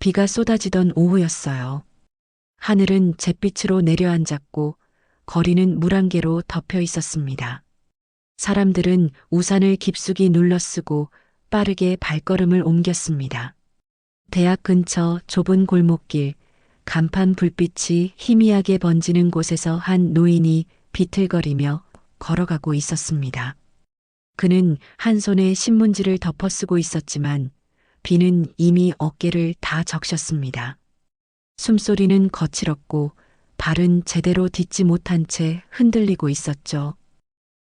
비가 쏟아지던 오후였어요. 하늘은 잿빛으로 내려앉았고 거리는 물안개로 덮여 있었습니다. 사람들은 우산을 깊숙이 눌러쓰고 빠르게 발걸음을 옮겼습니다. 대학 근처 좁은 골목길, 간판 불빛이 희미하게 번지는 곳에서 한 노인이 비틀거리며 걸어가고 있었습니다. 그는 한 손에 신문지를 덮어쓰고 있었지만 비는 이미 어깨를 다 적셨습니다. 숨소리는 거칠었고 발은 제대로 딛지 못한 채 흔들리고 있었죠.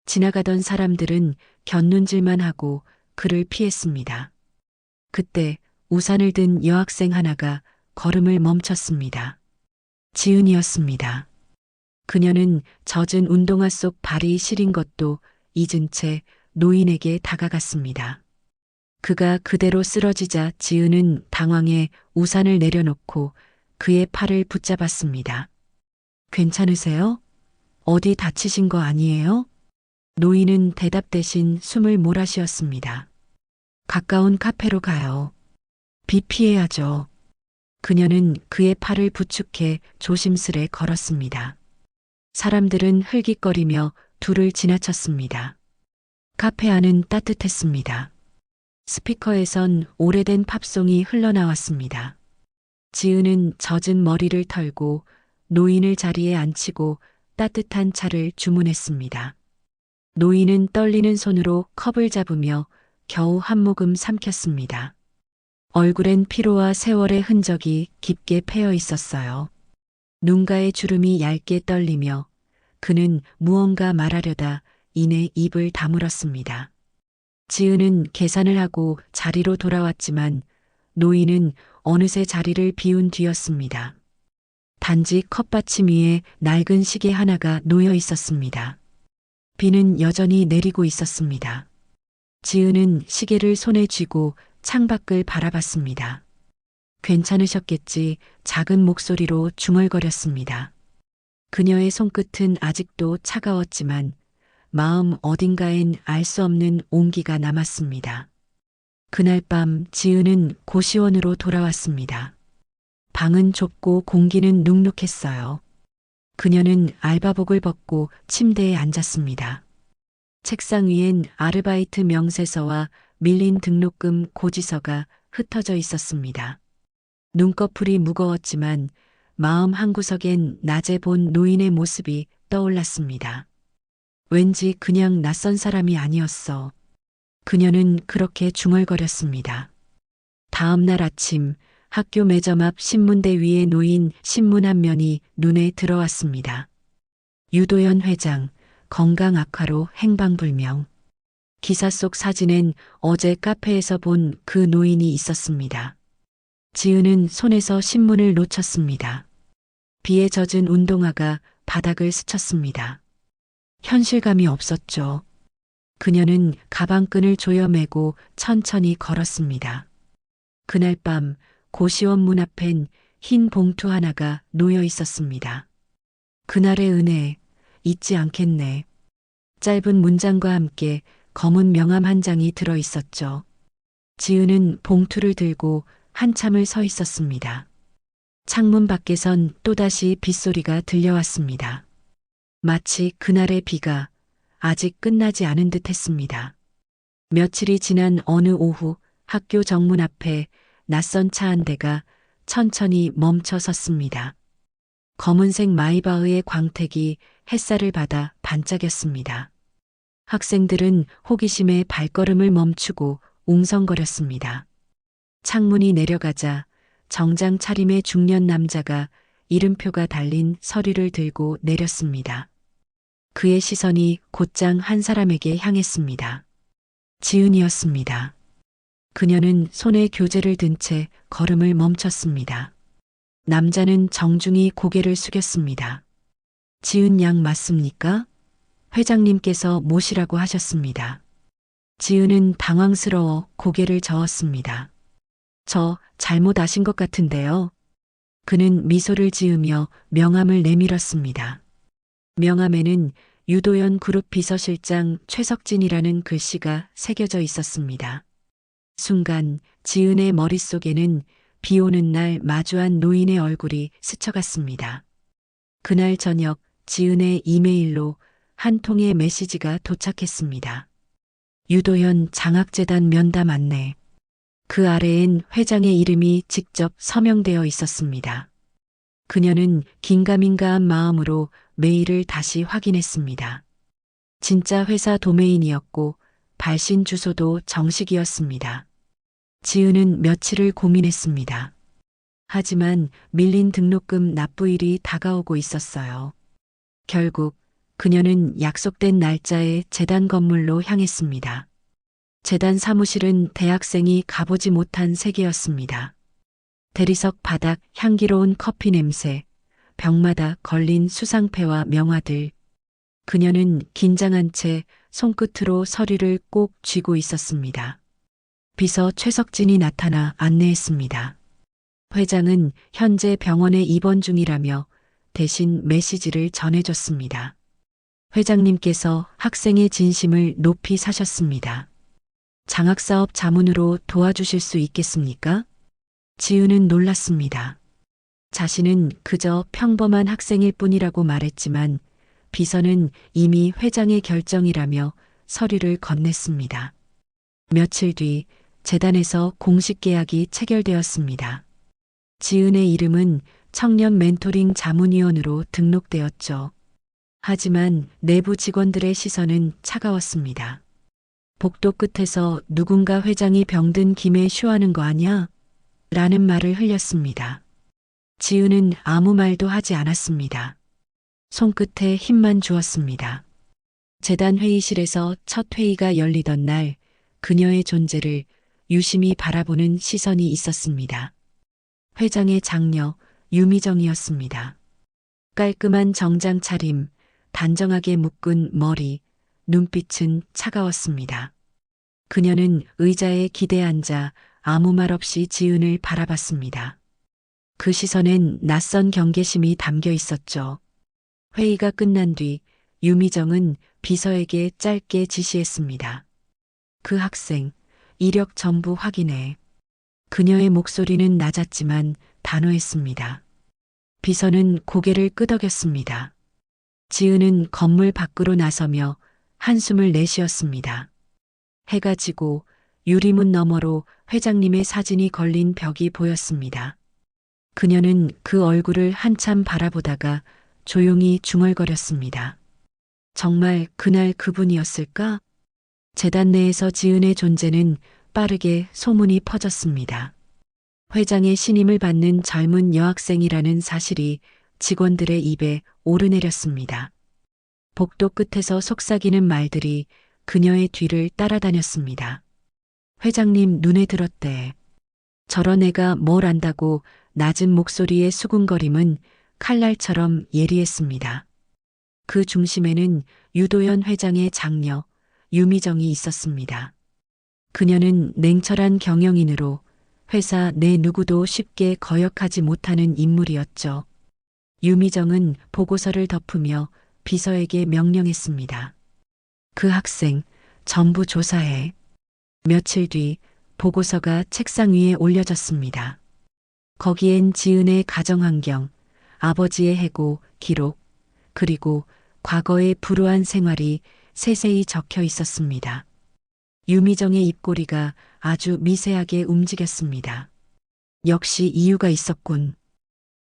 지나가던 사람들은 곁눈질만 하고 그를 피했습니다. 그때 우산을 든 여학생 하나가 걸음을 멈췄습니다. 지은이었습니다. 그녀는 젖은 운동화 속 발이 시린 것도 잊은 채 노인에게 다가갔습니다. 그가 그대로 쓰러지자 지은은 당황해 우산을 내려놓고 그의 팔을 붙잡았습니다. 괜찮으세요? 어디 다치신 거 아니에요? 노인은 대답 대신 숨을 몰아쉬었습니다. 가까운 카페로 가요. 비 피해야죠. 그녀는 그의 팔을 부축해 조심스레 걸었습니다. 사람들은 흘깃거리며 둘을 지나쳤습니다. 카페 안은 따뜻했습니다. 스피커에선 오래된 팝송이 흘러나왔습니다. 지은은 젖은 머리를 털고 노인을 자리에 앉히고 따뜻한 차를 주문했습니다. 노인은 떨리는 손으로 컵을 잡으며 겨우 한 모금 삼켰습니다. 얼굴엔 피로와 세월의 흔적이 깊게 패여 있었어요. 눈가의 주름이 얇게 떨리며 그는 무언가 말하려다 이내 입을 다물었습니다. 지은은 계산을 하고 자리로 돌아왔지만 노인은 어느새 자리를 비운 뒤였습니다. 단지 컵받침 위에 낡은 시계 하나가 놓여 있었습니다. 비는 여전히 내리고 있었습니다. 지은은 시계를 손에 쥐고 창밖을 바라봤습니다. 괜찮으셨겠지 작은 목소리로 중얼거렸습니다. 그녀의 손끝은 아직도 차가웠지만 마음 어딘가엔 알 수 없는 온기가 남았습니다. 그날 밤 지은은 고시원으로 돌아왔습니다. 방은 좁고 공기는 눅눅했어요. 그녀는 알바복을 벗고 침대에 앉았습니다. 책상 위엔 아르바이트 명세서와 밀린 등록금 고지서가 흩어져 있었습니다. 눈꺼풀이 무거웠지만 마음 한구석엔 낮에 본 노인의 모습이 떠올랐습니다. 왠지 그냥 낯선 사람이 아니었어. 그녀는 그렇게 중얼거렸습니다. 다음 날 아침 학교 매점 앞 신문대 위에 놓인 신문 한 면이 눈에 들어왔습니다. 유도현 회장, 건강 악화로 행방불명. 기사 속 사진엔 어제 카페에서 본 그 노인이 있었습니다. 지은은 손에서 신문을 놓쳤습니다. 비에 젖은 운동화가 바닥을 스쳤습니다. 현실감이 없었죠. 그녀는 가방끈을 조여매고 천천히 걸었습니다. 그날 밤 고시원 문 앞엔 흰 봉투 하나가 놓여 있었습니다. 그날의 은혜 잊지 않겠네. 짧은 문장과 함께 검은 명함 한 장이 들어 있었죠. 지은은 봉투를 들고 한참을 서 있었습니다. 창문 밖에선 또다시 빗소리가 들려왔습니다. 마치 그날의 비가 아직 끝나지 않은 듯 했습니다. 며칠이 지난 어느 오후 학교 정문 앞에 낯선 차 한 대가 천천히 멈춰 섰습니다. 검은색 마이바흐의 광택이 햇살을 받아 반짝였습니다. 학생들은 호기심에 발걸음을 멈추고 웅성거렸습니다. 창문이 내려가자 정장 차림의 중년 남자가 이름표가 달린 서류를 들고 내렸습니다. 그의 시선이 곧장 한 사람에게 향했습니다. 지은이었습니다. 그녀는 손에 교재를 든 채 걸음을 멈췄습니다. 남자는 정중히 고개를 숙였습니다. 지은 양 맞습니까? 회장님께서 모시라고 하셨습니다. 지은은 당황스러워 고개를 저었습니다. 저 잘못 아신 것 같은데요. 그는 미소를 지으며 명함을 내밀었습니다. 명함에는 유도현 그룹 비서실장 최석진이라는 글씨가 새겨져 있었습니다. 순간 지은의 머릿속에는 비 오는 날 마주한 노인의 얼굴이 스쳐갔습니다. 그날 저녁 지은의 이메일로 한 통의 메시지가 도착했습니다. 유도현 장학재단 면담 안내. 그 아래엔 회장의 이름이 직접 서명되어 있었습니다. 그녀는 긴가민가한 마음으로 메일을 다시 확인했습니다. 진짜 회사 도메인이었고 발신 주소도 정식이었습니다. 지은은 며칠을 고민했습니다. 하지만 밀린 등록금 납부일이 다가오고 있었어요. 결국 그녀는 약속된 날짜에 재단 건물로 향했습니다. 재단 사무실은 대학생이 가보지 못한 세계였습니다. 대리석 바닥 향기로운 커피 냄새, 벽마다 걸린 수상패와 명화들. 그녀는 긴장한 채 손끝으로 서류를 꼭 쥐고 있었습니다. 비서 최석진이 나타나 안내했습니다. 회장은 현재 병원에 입원 중이라며 대신 메시지를 전해줬습니다. 회장님께서 학생의 진심을 높이 사셨습니다. 장학사업 자문으로 도와주실 수 있겠습니까? 지은은 놀랐습니다. 자신은 그저 평범한 학생일 뿐이라고 말했지만 비서는 이미 회장의 결정이라며 서류를 건넸습니다. 며칠 뒤 재단에서 공식 계약이 체결되었습니다. 지은의 이름은 청년 멘토링 자문위원으로 등록되었죠. 하지만 내부 직원들의 시선은 차가웠습니다. 복도 끝에서 누군가 회장이 병든 김에 쉬하는 거 아니야? 라는 말을 흘렸습니다. 지은은 아무 말도 하지 않았습니다. 손끝에 힘만 주었습니다. 재단 회의실에서 첫 회의가 열리던 날 그녀의 존재를 유심히 바라보는 시선이 있었습니다. 회장의 장녀 유미정이었습니다. 깔끔한 정장 차림, 단정하게 묶은 머리, 눈빛은 차가웠습니다. 그녀는 의자에 기대 앉아 아무 말 없이 지은을 바라봤습니다. 그 시선엔 낯선 경계심이 담겨 있었죠. 회의가 끝난 뒤 유미정은 비서에게 짧게 지시했습니다. 그 학생, 이력 전부 확인해. 그녀의 목소리는 낮았지만 단호했습니다. 비서는 고개를 끄덕였습니다. 지은은 건물 밖으로 나서며 한숨을 내쉬었습니다. 해가 지고 유리문 너머로 회장님의 사진이 걸린 벽이 보였습니다. 그녀는 그 얼굴을 한참 바라보다가 조용히 중얼거렸습니다. 정말 그날 그분이었을까? 재단 내에서 지은의 존재는 빠르게 소문이 퍼졌습니다. 회장의 신임을 받는 젊은 여학생이라는 사실이 직원들의 입에 오르내렸습니다. 복도 끝에서 속삭이는 말들이 그녀의 뒤를 따라다녔습니다. 회장님 눈에 들었대. 저런 애가 뭘 안다고. 낮은 목소리의 수군거림은 칼날처럼 예리했습니다. 그 중심에는 유도현 회장의 장녀 유미정이 있었습니다. 그녀는 냉철한 경영인으로 회사 내 누구도 쉽게 거역하지 못하는 인물이었죠. 유미정은 보고서를 덮으며 비서에게 명령했습니다. 그 학생 전부 조사해. 며칠 뒤 보고서가 책상 위에 올려졌습니다. 거기엔 지은의 가정환경, 아버지의 해고, 기록, 그리고 과거의 불우한 생활이 세세히 적혀 있었습니다. 유미정의 입꼬리가 아주 미세하게 움직였습니다. 역시 이유가 있었군.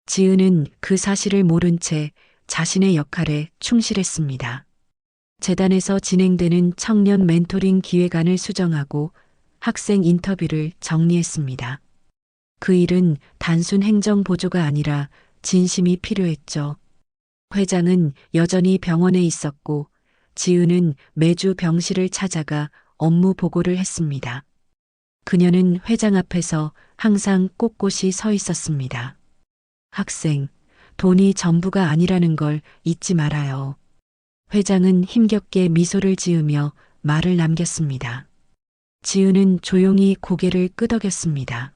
지은은 그 사실을 모른 채 자신의 역할에 충실했습니다. 재단에서 진행되는 청년 멘토링 기획안을 수정하고 학생 인터뷰를 정리했습니다. 그 일은 단순 행정 보조가 아니라 진심이 필요했죠. 회장은 여전히 병원에 있었고 지은은 매주 병실을 찾아가 업무 보고를 했습니다. 그녀는 회장 앞에서 항상 꼿꼿이 서 있었습니다. 학생, 돈이 전부가 아니라는 걸 잊지 말아요. 회장은 힘겹게 미소를 지으며 말을 남겼습니다. 지은은 조용히 고개를 끄덕였습니다.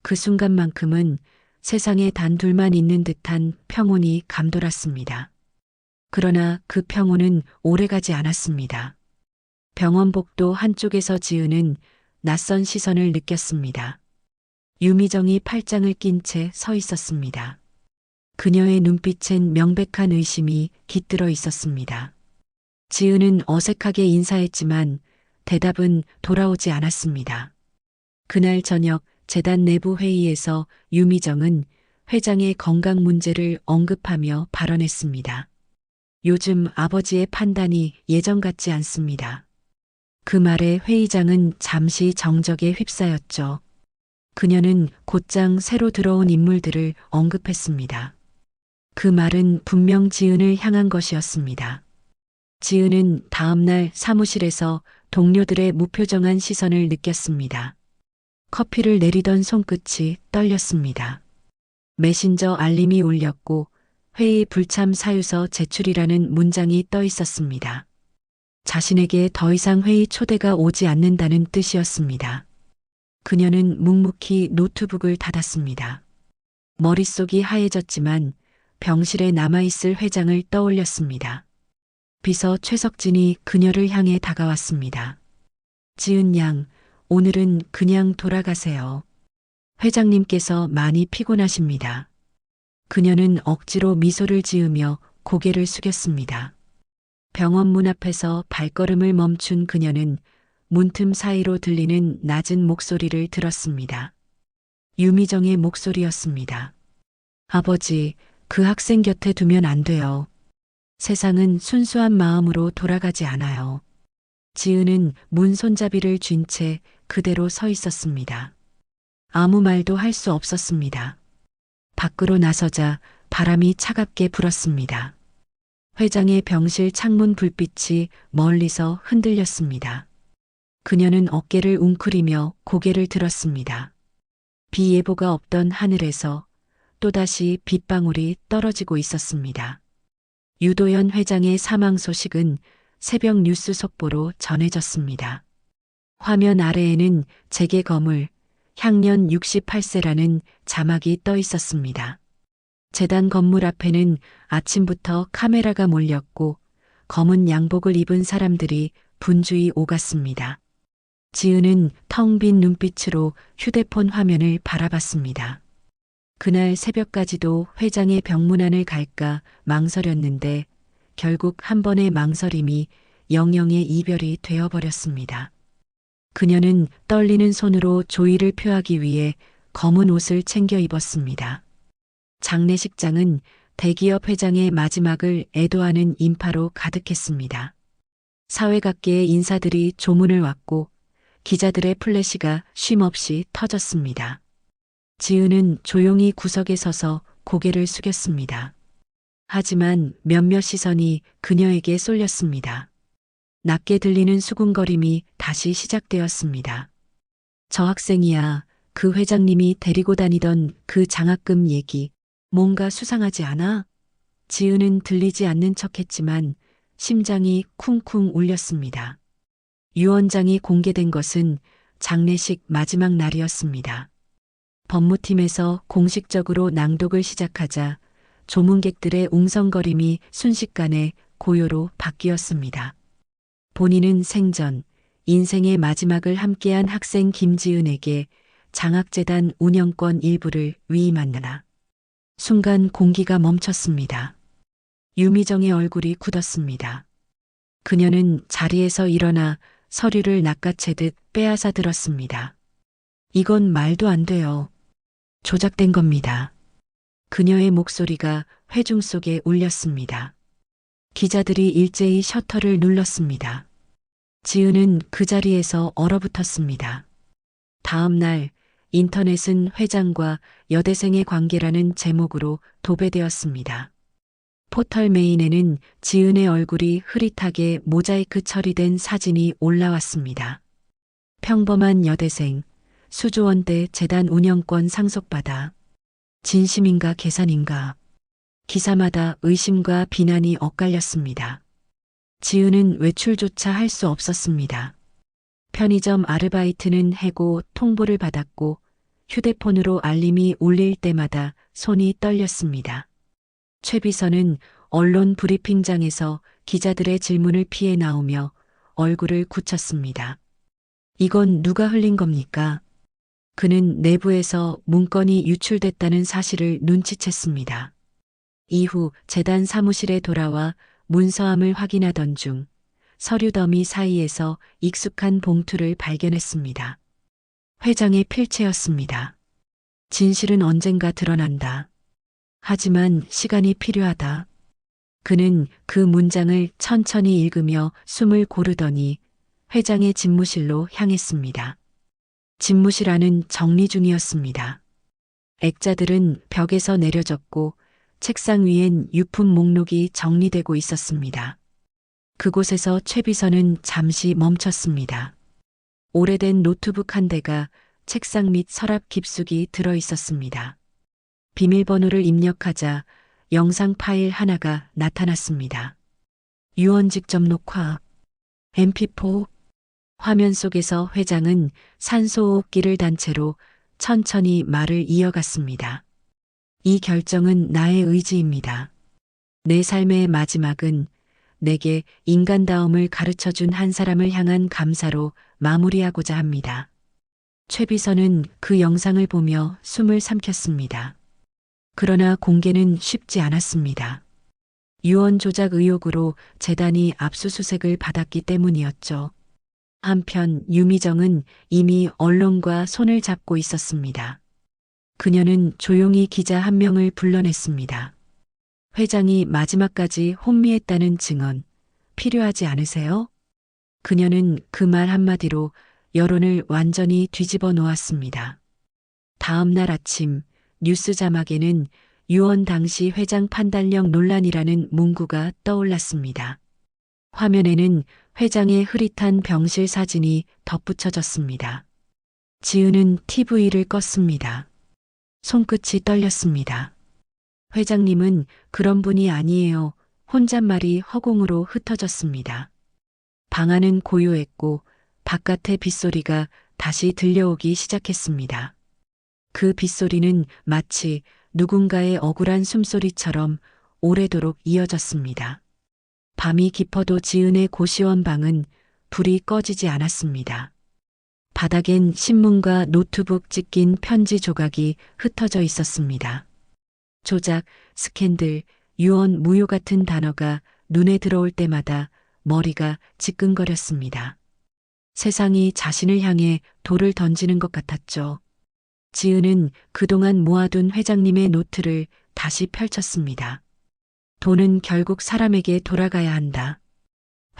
그 순간만큼은 세상에 단 둘만 있는 듯한 평온이 감돌았습니다. 그러나 그 평온은 오래가지 않았습니다. 병원 복도 한쪽에서 지은은 낯선 시선을 느꼈습니다. 유미정이 팔짱을 낀 채 서 있었습니다. 그녀의 눈빛엔 명백한 의심이 깃들어 있었습니다. 지은은 어색하게 인사했지만 대답은 돌아오지 않았습니다. 그날 저녁 재단 내부 회의에서 유미정은 회장의 건강 문제를 언급하며 발언했습니다. 요즘 아버지의 판단이 예전 같지 않습니다. 그 말에 회의장은 잠시 정적에 휩싸였죠. 그녀는 곧장 새로 들어온 인물들을 언급했습니다. 그 말은 분명 지은을 향한 것이었습니다. 지은은 다음날 사무실에서 동료들의 무표정한 시선을 느꼈습니다. 커피를 내리던 손끝이 떨렸습니다. 메신저 알림이 울렸고 회의 불참 사유서 제출이라는 문장이 떠 있었습니다. 자신에게 더 이상 회의 초대가 오지 않는다는 뜻이었습니다. 그녀는 묵묵히 노트북을 닫았습니다. 머릿속이 하얘졌지만 병실에 남아있을 회장을 떠올렸습니다. 비서 최석진이 그녀를 향해 다가왔습니다. 지은 양, 오늘은 그냥 돌아가세요. 회장님께서 많이 피곤하십니다. 그녀는 억지로 미소를 지으며 고개를 숙였습니다. 병원 문 앞에서 발걸음을 멈춘 그녀는 문틈 사이로 들리는 낮은 목소리를 들었습니다. 유미정의 목소리였습니다. 아버지, 그 학생 곁에 두면 안 돼요. 세상은 순수한 마음으로 돌아가지 않아요. 지은은 문 손잡이를 쥔 채 그대로 서 있었습니다. 아무 말도 할 수 없었습니다. 밖으로 나서자 바람이 차갑게 불었습니다. 회장의 병실 창문 불빛이 멀리서 흔들렸습니다. 그녀는 어깨를 웅크리며 고개를 들었습니다. 비 예보가 없던 하늘에서 또다시 빗방울이 떨어지고 있었습니다. 유도현 회장의 사망 소식은 새벽 뉴스 속보로 전해졌습니다. 화면 아래에는 재계 거물, 향년 68세라는 자막이 떠 있었습니다. 재단 건물 앞에는 아침부터 카메라가 몰렸고 검은 양복을 입은 사람들이 분주히 오갔습니다. 지은은 텅 빈 눈빛으로 휴대폰 화면을 바라봤습니다. 그날 새벽까지도 회장의 병문안을 갈까 망설였는데 결국 한 번의 망설임이 영영의 이별이 되어버렸습니다. 그녀는 떨리는 손으로 조의를 표하기 위해 검은 옷을 챙겨 입었습니다. 장례식장은 대기업 회장의 마지막을 애도하는 인파로 가득했습니다. 사회각계의 인사들이 조문을 왔고 기자들의 플래시가 쉼없이 터졌습니다. 지은은 조용히 구석에 서서 고개를 숙였습니다. 하지만 몇몇 시선이 그녀에게 쏠렸습니다. 낮게 들리는 수군거림이 다시 시작되었습니다. 저 학생이야, 그 회장님이 데리고 다니던 그 장학금 얘기, 뭔가 수상하지 않아? 지은은 들리지 않는 척했지만 심장이 쿵쿵 울렸습니다. 유언장이 공개된 것은 장례식 마지막 날이었습니다. 법무팀에서 공식적으로 낭독을 시작하자 조문객들의 웅성거림이 순식간에 고요로 바뀌었습니다. 본인은 생전 인생의 마지막을 함께한 학생 김지은에게 장학재단 운영권 일부를 위임한다. 순간 공기가 멈췄습니다. 유미정의 얼굴이 굳었습니다. 그녀는 자리에서 일어나 서류를 낚아채듯 빼앗아 들었습니다. 이건 말도 안 돼요. 조작된 겁니다. 그녀의 목소리가 회중 속에 울렸습니다. 기자들이 일제히 셔터를 눌렀습니다. 지은은 그 자리에서 얼어붙었습니다. 다음 날 인터넷은 회장과 여대생의 관계라는 제목으로 도배되었습니다. 포털 메인에는 지은의 얼굴이 흐릿하게 모자이크 처리된 사진이 올라왔습니다. 평범한 여대생, 수조원대 재단 운영권 상속받아. 진심인가 계산인가. 기사마다 의심과 비난이 엇갈렸습니다. 지은은 외출조차 할 수 없었습니다. 편의점 아르바이트는 해고 통보를 받았고 휴대폰으로 알림이 울릴 때마다 손이 떨렸습니다. 최 비서는 언론 브리핑장에서 기자들의 질문을 피해 나오며 얼굴을 굳혔습니다. 이건 누가 흘린 겁니까? 그는 내부에서 문건이 유출됐다는 사실을 눈치챘습니다. 이후 재단 사무실에 돌아와 문서함을 확인하던 중 서류 더미 사이에서 익숙한 봉투를 발견했습니다. 회장의 필체였습니다. 진실은 언젠가 드러난다. 하지만 시간이 필요하다. 그는 그 문장을 천천히 읽으며 숨을 고르더니 회장의 집무실로 향했습니다. 집무실 안은 정리 중이었습니다. 액자들은 벽에서 내려졌고 책상 위엔 유품 목록이 정리되고 있었습니다. 그곳에서 최 비서는 잠시 멈췄습니다. 오래된 노트북 한 대가 책상 밑 서랍 깊숙이 들어 있었습니다. 비밀번호를 입력하자 영상 파일 하나가 나타났습니다. 유언 직접 녹화, MP4. 화면 속에서 회장은 산소호흡기를 단 채로 천천히 말을 이어갔습니다. 이 결정은 나의 의지입니다. 내 삶의 마지막은 내게 인간다움을 가르쳐준 한 사람을 향한 감사로 마무리하고자 합니다. 최 비서는 그 영상을 보며 숨을 삼켰습니다. 그러나 공개는 쉽지 않았습니다. 유언 조작 의혹으로 재단이 압수수색을 받았기 때문이었죠. 한편 유미정은 이미 언론과 손을 잡고 있었습니다. 그녀는 조용히 기자 한 명을 불러냈습니다. 회장이 마지막까지 혼미했다는 증언 필요하지 않으세요? 그녀는 그 말 한마디로 여론을 완전히 뒤집어 놓았습니다. 다음 날 아침 뉴스 자막에는 유언 당시 회장 판단력 논란이라는 문구가 떠올랐습니다. 화면에는 회장의 흐릿한 병실 사진이 덧붙여졌습니다. 지은은 TV를 껐습니다. 손끝이 떨렸습니다. 회장님은 그런 분이 아니에요. 혼잣말이 허공으로 흩어졌습니다. 방 안은 고요했고 바깥의 빗소리가 다시 들려오기 시작했습니다. 그 빗소리는 마치 누군가의 억울한 숨소리처럼 오래도록 이어졌습니다. 밤이 깊어도 지은의 고시원 방은 불이 꺼지지 않았습니다. 바닥엔 신문과 노트북 찢긴 편지 조각이 흩어져 있었습니다. 조작, 스캔들, 유언, 무효 같은 단어가 눈에 들어올 때마다 머리가 지끈거렸습니다. 세상이 자신을 향해 돌을 던지는 것 같았죠. 지은은 그동안 모아둔 회장님의 노트를 다시 펼쳤습니다. 돈은 결국 사람에게 돌아가야 한다.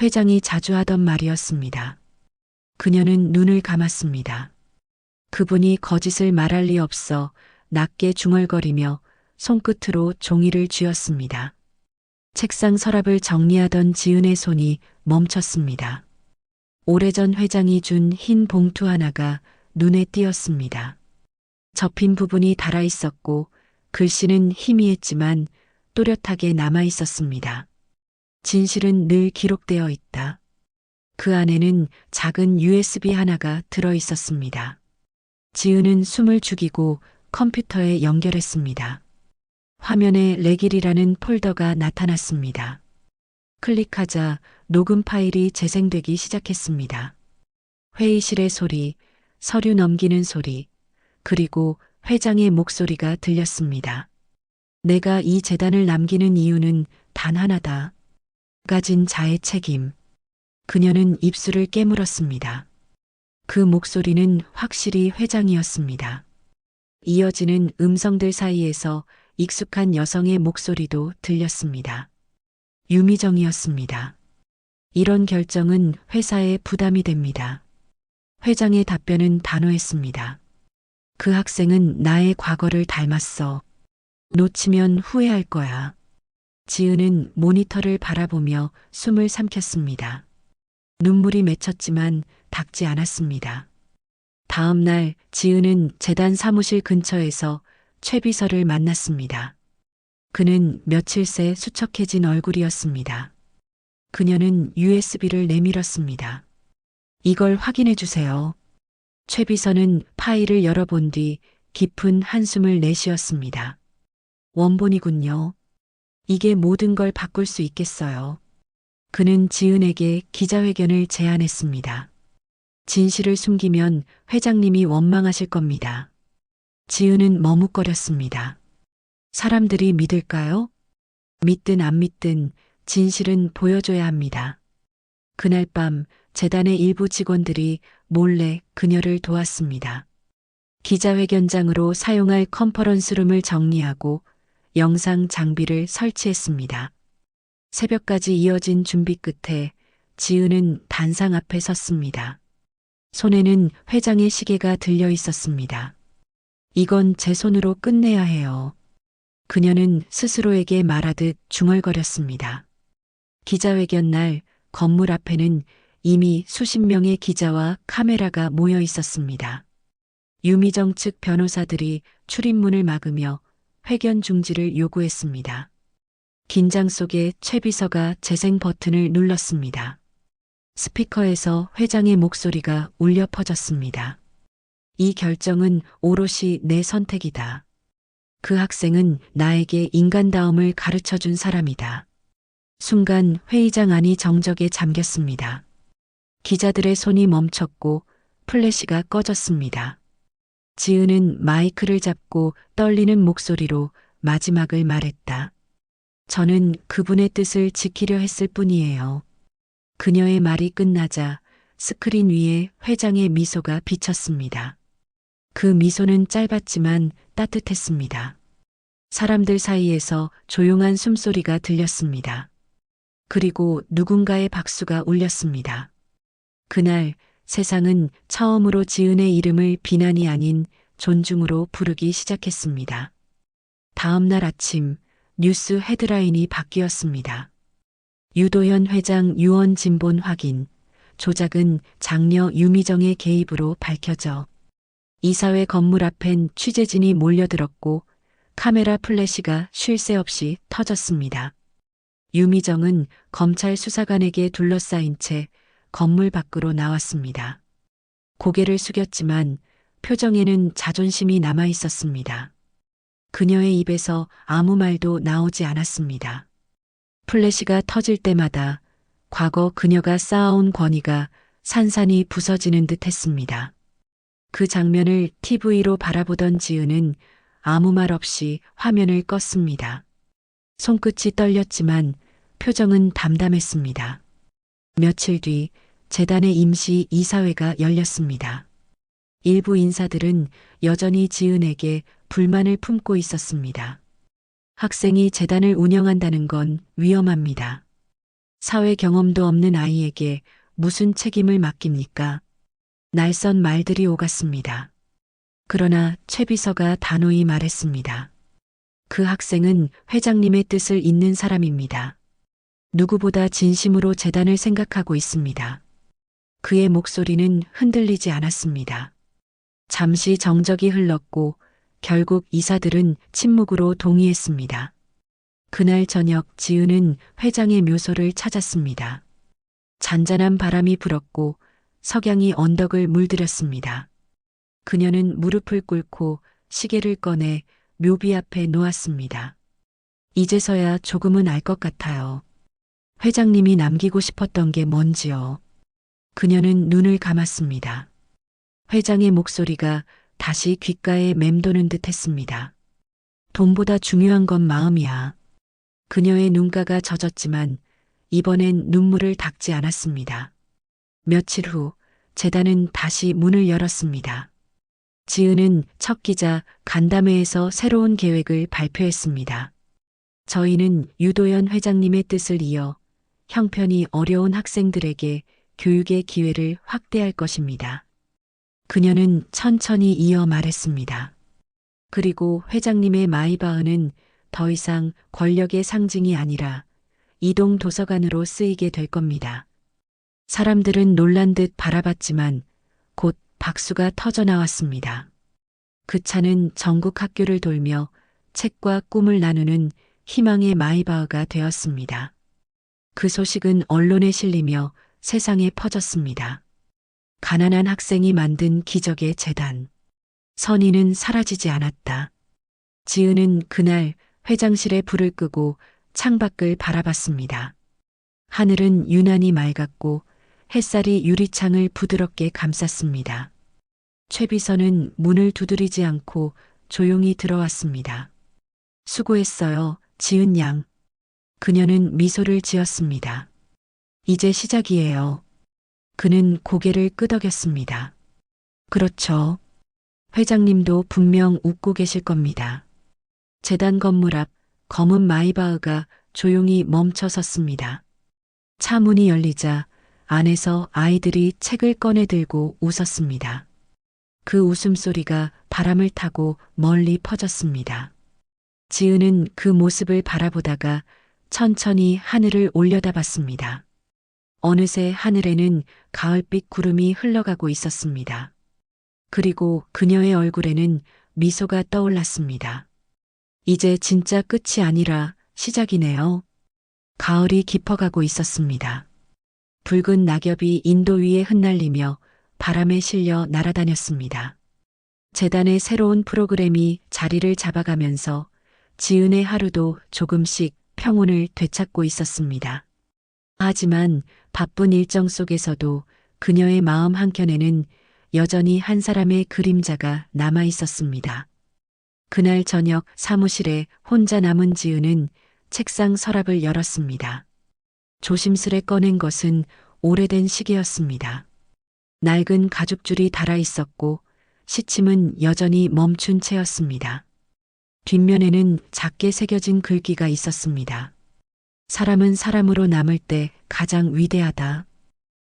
회장이 자주 하던 말이었습니다. 그녀는 눈을 감았습니다. 그분이 거짓을 말할 리 없어 낮게 중얼거리며 손끝으로 종이를 쥐었습니다. 책상 서랍을 정리하던 지은의 손이 멈췄습니다. 오래전 회장이 준 흰 봉투 하나가 눈에 띄었습니다. 접힌 부분이 달아 있었고 글씨는 희미했지만 또렷하게 남아 있었습니다. 진실은 늘 기록되어 있다. 그 안에는 작은 USB 하나가 들어 있었습니다. 지은은 숨을 죽이고 컴퓨터에 연결했습니다. 화면에 레길이라는 폴더가 나타났습니다. 클릭하자 녹음 파일이 재생되기 시작했습니다. 회의실의 소리, 서류 넘기는 소리, 그리고 회장의 목소리가 들렸습니다. 내가 이 재단을 남기는 이유는 단 하나다. 가진 자의 책임. 그녀는 입술을 깨물었습니다. 그 목소리는 확실히 회장이었습니다. 이어지는 음성들 사이에서 익숙한 여성의 목소리도 들렸습니다. 유미정이었습니다. 이런 결정은 회사에 부담이 됩니다. 회장의 답변은 단호했습니다. 그 학생은 나의 과거를 닮았어. 놓치면 후회할 거야. 지은은 모니터를 바라보며 숨을 삼켰습니다. 눈물이 맺혔지만 닿지 않았습니다. 다음 날 지은은 재단 사무실 근처에서 최 비서를 만났습니다. 그는 며칠 새 수척해진 얼굴이었습니다. 그녀는 USB를 내밀었습니다. 이걸 확인해 주세요. 최 비서는 파일을 열어본 뒤 깊은 한숨을 내쉬었습니다. 원본이군요. 이게 모든 걸 바꿀 수 있겠어요. 그는 지은에게 기자회견을 제안했습니다. 진실을 숨기면 회장님이 원망하실 겁니다. 지은은 머뭇거렸습니다. 사람들이 믿을까요? 믿든 안 믿든 진실은 보여줘야 합니다. 그날 밤 재단의 일부 직원들이 몰래 그녀를 도왔습니다. 기자회견장으로 사용할 컨퍼런스룸을 정리하고 영상 장비를 설치했습니다. 새벽까지 이어진 준비 끝에 지은은 단상 앞에 섰습니다. 손에는 회장의 시계가 들려 있었습니다. 이건 제 손으로 끝내야 해요. 그녀는 스스로에게 말하듯 중얼거렸습니다. 기자회견 날 건물 앞에는 이미 수십 명의 기자와 카메라가 모여 있었습니다. 유미정 측 변호사들이 출입문을 막으며 회견 중지를 요구했습니다. 긴장 속에 최 비서가 재생 버튼을 눌렀습니다. 스피커에서 회장의 목소리가 울려 퍼졌습니다. 이 결정은 오롯이 내 선택이다. 그 학생은 나에게 인간다움을 가르쳐 준 사람이다. 순간 회의장 안이 정적에 잠겼습니다. 기자들의 손이 멈췄고 플래시가 꺼졌습니다. 지은은 마이크를 잡고 떨리는 목소리로 마지막을 말했다. 저는 그분의 뜻을 지키려 했을 뿐이에요. 그녀의 말이 끝나자 스크린 위에 회장의 미소가 비쳤습니다. 그 미소는 짧았지만 따뜻했습니다. 사람들 사이에서 조용한 숨소리가 들렸습니다. 그리고 누군가의 박수가 울렸습니다. 그날 세상은 처음으로 지은의 이름을 비난이 아닌 존중으로 부르기 시작했습니다. 다음 날 아침 뉴스 헤드라인이 바뀌었습니다. 유도현 회장 유언 진본 확인, 조작은 장녀 유미정의 개입으로 밝혀져. 이사회 건물 앞엔 취재진이 몰려들었고 카메라 플래시가 쉴 새 없이 터졌습니다. 유미정은 검찰 수사관에게 둘러싸인 채 건물 밖으로 나왔습니다. 고개를 숙였지만 표정에는 자존심이 남아 있었습니다. 그녀의 입에서 아무 말도 나오지 않았습니다. 플래시가 터질 때마다 과거 그녀가 쌓아온 권위가 산산이 부서지는 듯 했습니다. 그 장면을 TV로 바라보던 지은은 아무 말 없이 화면을 껐습니다. 손끝이 떨렸지만 표정은 담담했습니다. 며칠 뒤 재단의 임시 이사회가 열렸습니다. 일부 인사들은 여전히 지은에게 불만을 품고 있었습니다. 학생이 재단을 운영한다는 건 위험합니다. 사회 경험도 없는 아이에게 무슨 책임을 맡깁니까? 날선 말들이 오갔습니다. 그러나 최 비서가 단호히 말했습니다. 그 학생은 회장님의 뜻을 잇는 사람입니다. 누구보다 진심으로 재단을 생각하고 있습니다. 그의 목소리는 흔들리지 않았습니다. 잠시 정적이 흘렀고 결국 이사들은 침묵으로 동의했습니다. 그날 저녁 지은은 회장의 묘소를 찾았습니다. 잔잔한 바람이 불었고 석양이 언덕을 물들였습니다. 그녀는 무릎을 꿇고 시계를 꺼내 묘비 앞에 놓았습니다. 이제서야 조금은 알 것 같아요. 회장님이 남기고 싶었던 게 뭔지요. 그녀는 눈을 감았습니다. 회장의 목소리가 다시 귓가에 맴도는 듯 했습니다. 돈보다 중요한 건 마음이야. 그녀의 눈가가 젖었지만 이번엔 눈물을 닦지 않았습니다. 며칠 후 재단은 다시 문을 열었습니다. 지은은 첫 기자 간담회에서 새로운 계획을 발표했습니다. 저희는 유도현 회장님의 뜻을 이어 형편이 어려운 학생들에게 교육의 기회를 확대할 것입니다. 그녀는 천천히 이어 말했습니다. 그리고 회장님의 마이바흐는 더 이상 권력의 상징이 아니라 이동 도서관으로 쓰이게 될 겁니다. 사람들은 놀란 듯 바라봤지만 곧 박수가 터져 나왔습니다. 그 차는 전국 학교를 돌며 책과 꿈을 나누는 희망의 마이바흐가 되었습니다. 그 소식은 언론에 실리며 세상에 퍼졌습니다. 가난한 학생이 만든 기적의 재단. 선의는 사라지지 않았다. 지은은 그날 회장실에 불을 끄고 창밖을 바라봤습니다. 하늘은 유난히 맑았고 햇살이 유리창을 부드럽게 감쌌습니다. 최비서는 문을 두드리지 않고 조용히 들어왔습니다. 수고했어요, 지은 양. 그녀는 미소를 지었습니다. 이제 시작이에요. 그는 고개를 끄덕였습니다. 그렇죠. 회장님도 분명 웃고 계실 겁니다. 재단 건물 앞 검은 마이바흐가 조용히 멈춰 섰습니다. 차 문이 열리자 안에서 아이들이 책을 꺼내 들고 웃었습니다. 그 웃음소리가 바람을 타고 멀리 퍼졌습니다. 지은은 그 모습을 바라보다가 천천히 하늘을 올려다봤습니다. 어느새 하늘에는 가을빛 구름이 흘러가고 있었습니다. 그리고 그녀의 얼굴에는 미소가 떠올랐습니다. 이제 진짜 끝이 아니라 시작이네요. 가을이 깊어가고 있었습니다. 붉은 낙엽이 인도 위에 흩날리며 바람에 실려 날아다녔습니다. 재단의 새로운 프로그램이 자리를 잡아가면서 지은의 하루도 조금씩 평온을 되찾고 있었습니다. 하지만 바쁜 일정 속에서도 그녀의 마음 한켠에는 여전히 한 사람의 그림자가 남아 있었습니다. 그날 저녁 사무실에 혼자 남은 지은은 책상 서랍을 열었습니다. 조심스레 꺼낸 것은 오래된 시계였습니다. 낡은 가죽줄이 달아 있었고 시침은 여전히 멈춘 채였습니다. 뒷면에는 작게 새겨진 글귀가 있었습니다. 사람은 사람으로 남을 때 가장 위대하다.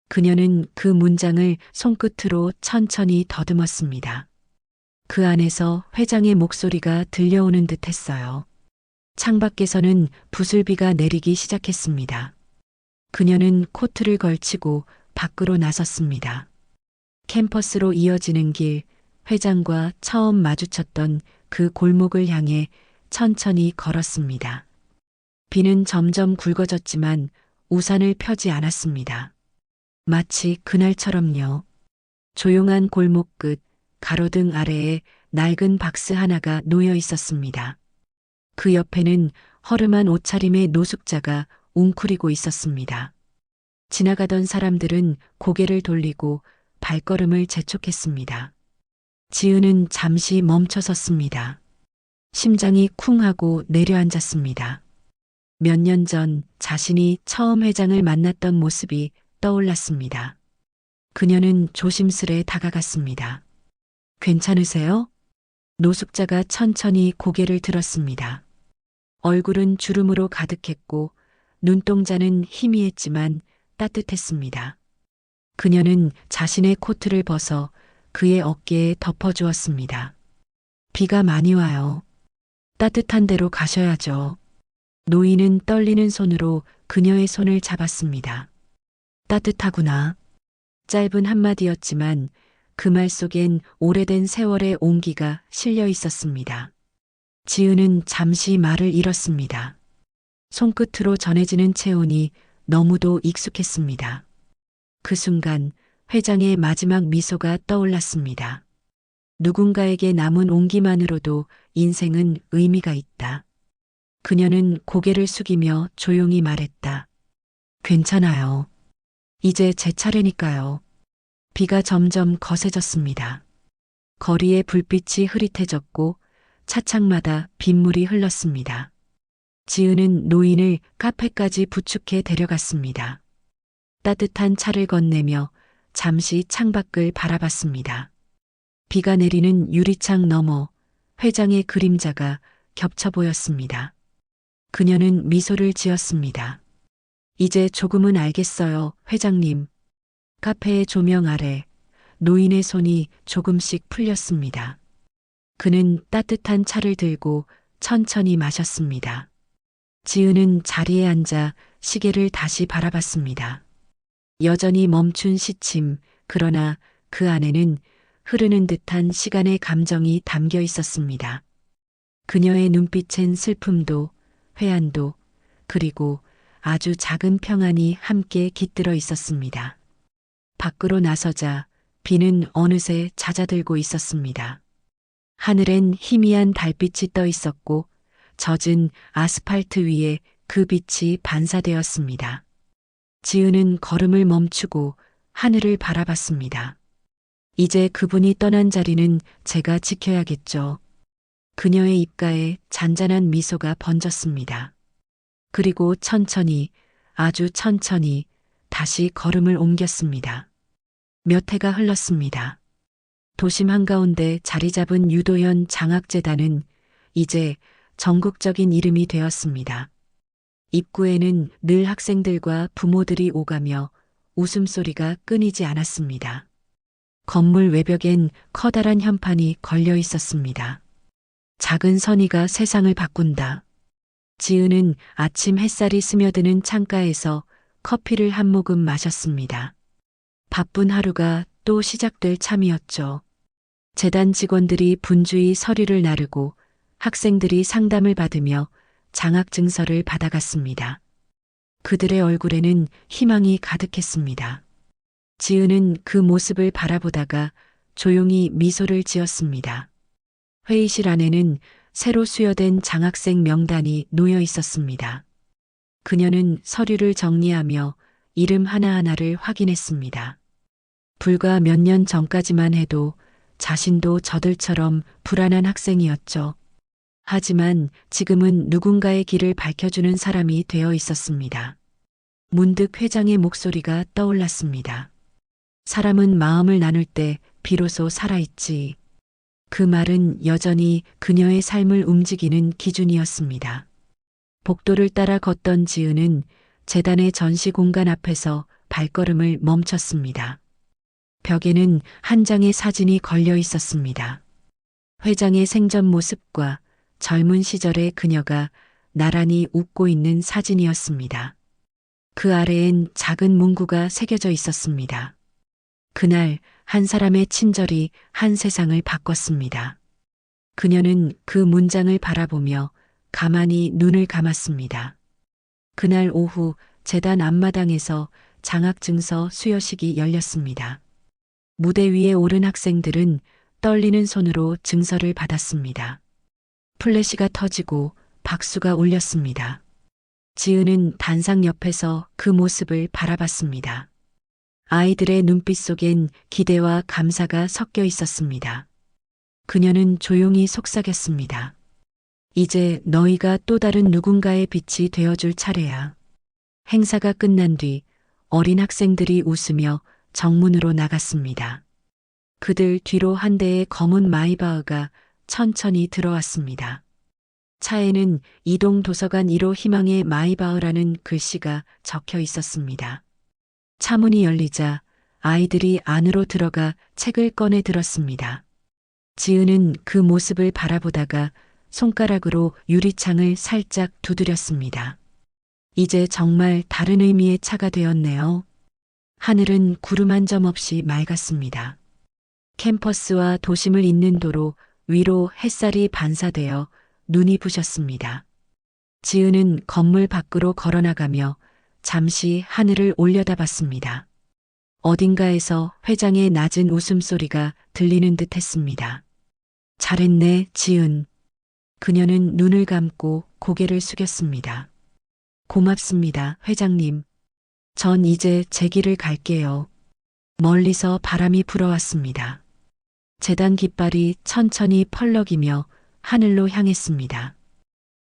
그녀는 그 문장을 손끝으로 천천히 더듬었습니다. 그 안에서 회장의 목소리가 들려오는 듯 했어요. 창밖에서는 부슬비가 내리기 시작했습니다. 그녀는 코트를 걸치고 밖으로 나섰습니다. 캠퍼스로 이어지는 길, 회장과 처음 마주쳤던 그 골목을 향해 천천히 걸었습니다. 비는 점점 굵어졌지만 우산을 펴지 않았습니다. 마치 그날처럼요. 조용한 골목 끝 가로등 아래에 낡은 박스 하나가 놓여 있었습니다. 그 옆에는 허름한 옷차림의 노숙자가 웅크리고 있었습니다. 지나가던 사람들은 고개를 돌리고 발걸음을 재촉했습니다. 지은은 잠시 멈춰 섰습니다. 심장이 쿵 하고 내려앉았습니다. 몇 년 전 자신이 처음 회장을 만났던 모습이 떠올랐습니다. 그녀는 조심스레 다가갔습니다. 괜찮으세요? 노숙자가 천천히 고개를 들었습니다. 얼굴은 주름으로 가득했고 눈동자는 희미했지만 따뜻했습니다. 그녀는 자신의 코트를 벗어 그의 어깨에 덮어주었습니다. 비가 많이 와요. 따뜻한 데로 가셔야죠. 노인은 떨리는 손으로 그녀의 손을 잡았습니다. 따뜻하구나. 짧은 한마디였지만 그 말 속엔 오래된 세월의 온기가 실려 있었습니다. 지은은 잠시 말을 잃었습니다. 손끝으로 전해지는 체온이 너무도 익숙했습니다. 그 순간 회장의 마지막 미소가 떠올랐습니다. 누군가에게 남은 온기만으로도 인생은 의미가 있다. 그녀는 고개를 숙이며 조용히 말했다. 괜찮아요. 이제 제 차례니까요. 비가 점점 거세졌습니다. 거리의 불빛이 흐릿해졌고 차창마다 빗물이 흘렀습니다. 지은은 노인을 카페까지 부축해 데려갔습니다. 따뜻한 차를 건네며 잠시 창밖을 바라봤습니다. 비가 내리는 유리창 너머 회장의 그림자가 겹쳐 보였습니다. 그녀는 미소를 지었습니다. 이제 조금은 알겠어요, 회장님. 카페의 조명 아래 노인의 손이 조금씩 풀렸습니다. 그는 따뜻한 차를 들고 천천히 마셨습니다. 지은은 자리에 앉아 시계를 다시 바라봤습니다. 여전히 멈춘 시침, 그러나 그 안에는 흐르는 듯한 시간의 감정이 담겨 있었습니다. 그녀의 눈빛엔 슬픔도, 회한도, 그리고 아주 작은 평안이 함께 깃들어 있었습니다. 밖으로 나서자 비는 어느새 잦아들고 있었습니다. 하늘엔 희미한 달빛이 떠 있었고 젖은 아스팔트 위에 그 빛이 반사되었습니다. 지은은 걸음을 멈추고 하늘을 바라봤습니다. 이제 그분이 떠난 자리는 제가 지켜야겠죠. 그녀의 입가에 잔잔한 미소가 번졌습니다. 그리고 천천히, 아주 천천히 다시 걸음을 옮겼습니다. 몇 해가 흘렀습니다. 도심 한가운데 자리 잡은 유도현 장학재단은 이제 전국적인 이름이 되었습니다. 입구에는 늘 학생들과 부모들이 오가며 웃음소리가 끊이지 않았습니다. 건물 외벽엔 커다란 현판이 걸려 있었습니다. 작은 선의가 세상을 바꾼다. 지은은 아침 햇살이 스며드는 창가에서 커피를 한 모금 마셨습니다. 바쁜 하루가 또 시작될 참이었죠. 재단 직원들이 분주히 서류를 나르고 학생들이 상담을 받으며 장학증서를 받아갔습니다. 그들의 얼굴에는 희망이 가득했습니다. 지은은 그 모습을 바라보다가 조용히 미소를 지었습니다. 회의실 안에는 새로 수여된 장학생 명단이 놓여 있었습니다. 그녀는 서류를 정리하며 이름 하나하나를 확인했습니다. 불과 몇 년 전까지만 해도 자신도 저들처럼 불안한 학생이었죠. 하지만 지금은 누군가의 길을 밝혀주는 사람이 되어 있었습니다. 문득 회장의 목소리가 떠올랐습니다. 사람은 마음을 나눌 때 비로소 살아있지. 그 말은 여전히 그녀의 삶을 움직이는 기준이었습니다. 복도를 따라 걷던 지은은 재단의 전시 공간 앞에서 발걸음을 멈췄습니다. 벽에는 한 장의 사진이 걸려 있었습니다. 회장의 생전 모습과 젊은 시절의 그녀가 나란히 웃고 있는 사진이었습니다. 그 아래엔 작은 문구가 새겨져 있었습니다. 그날 한 사람의 친절이 한 세상을 바꿨습니다. 그녀는 그 문장을 바라보며 가만히 눈을 감았습니다. 그날 오후 재단 앞마당에서 장학증서 수여식이 열렸습니다. 무대 위에 오른 학생들은 떨리는 손으로 증서를 받았습니다. 플래시가 터지고 박수가 울렸습니다. 지은은 단상 옆에서 그 모습을 바라봤습니다. 아이들의 눈빛 속엔 기대와 감사가 섞여 있었습니다. 그녀는 조용히 속삭였습니다. 이제 너희가 또 다른 누군가의 빛이 되어줄 차례야. 행사가 끝난 뒤 어린 학생들이 웃으며 정문으로 나갔습니다. 그들 뒤로 한 대의 검은 마이바흐가 천천히 들어왔습니다. 차에는 이동 도서관 1호 희망의 마이바흐라는 글씨가 적혀 있었습니다. 차문이 열리자 아이들이 안으로 들어가 책을 꺼내 들었습니다. 지은은 그 모습을 바라보다가 손가락으로 유리창을 살짝 두드렸습니다. 이제 정말 다른 의미의 차가 되었네요. 하늘은 구름 한 점 없이 맑았습니다. 캠퍼스와 도심을 잇는 도로 위로 햇살이 반사되어 눈이 부셨습니다. 지은은 건물 밖으로 걸어나가며 잠시 하늘을 올려다봤습니다. 어딘가에서 회장의 낮은 웃음소리가 들리는 듯 했습니다. 잘했네, 지은. 그녀는 눈을 감고 고개를 숙였습니다. 고맙습니다, 회장님. 전 이제 제 길을 갈게요. 멀리서 바람이 불어왔습니다. 재단 깃발이 천천히 펄럭이며 하늘로 향했습니다.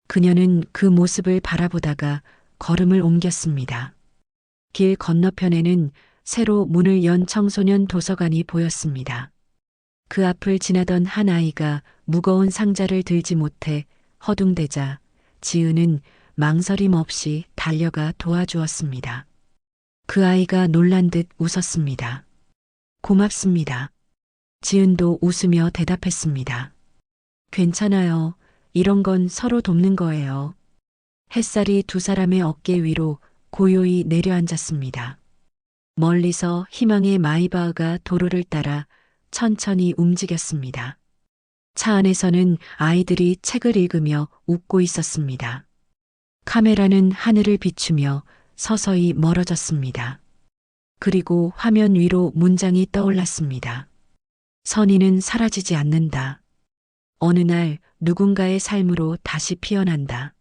그녀는 그 모습을 바라보다가 걸음을 옮겼습니다. 길 건너편에는 새로 문을 연 청소년 도서관이 보였습니다. 그 앞을 지나던 한 아이가 무거운 상자를 들지 못해 허둥대자 지은은 망설임 없이 달려가 도와주었습니다. 그 아이가 놀란 듯 웃었습니다. 고맙습니다. 지은도 웃으며 대답했습니다. 괜찮아요. 이런 건 서로 돕는 거예요. 햇살이 두 사람의 어깨 위로 고요히 내려앉았습니다. 멀리서 희망의 마이바흐가 도로를 따라 천천히 움직였습니다. 차 안에서는 아이들이 책을 읽으며 웃고 있었습니다. 카메라는 하늘을 비추며 서서히 멀어졌습니다. 그리고 화면 위로 문장이 떠올랐습니다. 선의는 사라지지 않는다. 어느 날 누군가의 삶으로 다시 피어난다.